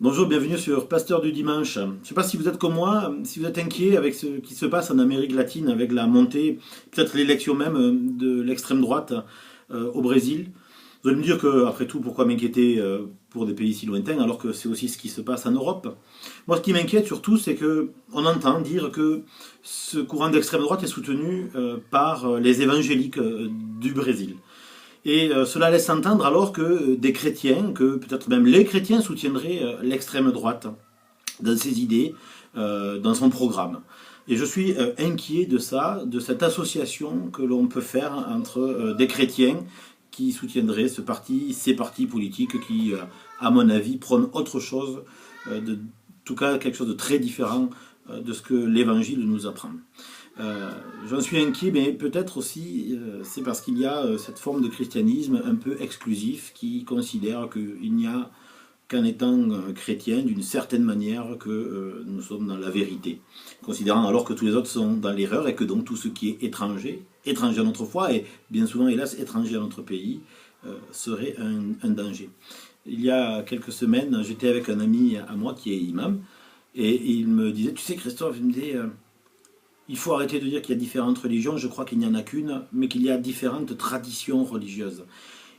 Bonjour, bienvenue sur Pasteur du Dimanche. Je ne sais pas si vous êtes comme moi, si vous êtes inquiet avec ce qui se passe en Amérique latine, avec la montée, peut-être l'élection même de l'extrême droite au Brésil. Vous allez me dire que, après tout, pourquoi m'inquiéter pour des pays si lointains alors que c'est aussi ce qui se passe en Europe. Moi, ce qui m'inquiète surtout, c'est que on entend dire que ce courant d'extrême droite est soutenu par les évangéliques du Brésil. Et cela laisse entendre alors que des chrétiens, que peut-être même les chrétiens soutiendraient l'extrême droite dans ses idées, dans son programme. Et je suis inquiet de ça, de cette association que l'on peut faire entre des chrétiens qui soutiendraient ce parti, ces partis politiques qui, à mon avis, prônent autre chose, en tout cas quelque chose de très différent de ce que l'Évangile nous apprend. J'en suis inquiet, mais peut-être aussi c'est parce qu'il y a cette forme de christianisme un peu exclusif qui considère qu'il n'y a qu'en étant chrétien d'une certaine manière que nous sommes dans la vérité, considérant alors que tous les autres sont dans l'erreur et que donc tout ce qui est étranger, étranger à notre foi et bien souvent hélas étranger à notre pays, serait un danger. Il y a quelques semaines, j'étais avec un ami à moi qui est imam et il me disait, tu sais Christophe, il me disait il faut arrêter de dire qu'il y a différentes religions, je crois qu'il n'y en a qu'une, mais qu'il y a différentes traditions religieuses.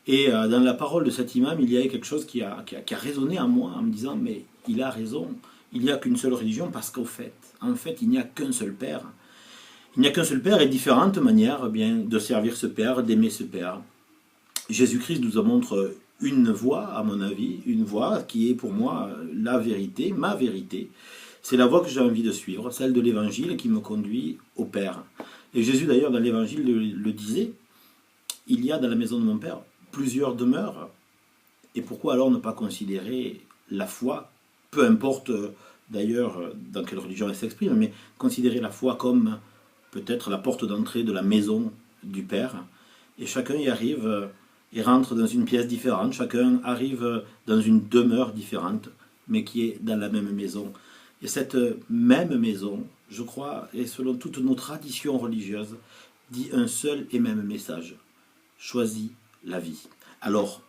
Et dans la parole de cet imam, il y avait quelque chose qui a résonné en moi, en me disant, mais il a raison, il n'y a qu'une seule religion, parce qu'en fait, il n'y a qu'un seul Père. Il n'y a qu'un seul Père et différentes manières bien, de servir ce Père, d'aimer ce Père. Jésus-Christ nous en montre une voie, à mon avis, une voie qui est pour moi la vérité, ma vérité. C'est la voie que j'ai envie de suivre, celle de l'Évangile qui me conduit au Père. Et Jésus d'ailleurs dans l'Évangile le disait, il y a dans la maison de mon Père plusieurs demeures. Et pourquoi alors ne pas considérer la foi, peu importe d'ailleurs dans quelle religion elle s'exprime, mais considérer la foi comme peut-être la porte d'entrée de la maison du Père. Et chacun y arrive et rentre dans une pièce différente, chacun arrive dans une demeure différente, mais qui est dans la même maison. Et cette même maison, je crois, et selon toutes nos traditions religieuses, dit un seul et même message. Choisis la vie. Alors,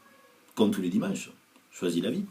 comme tous les dimanches, choisis la vie.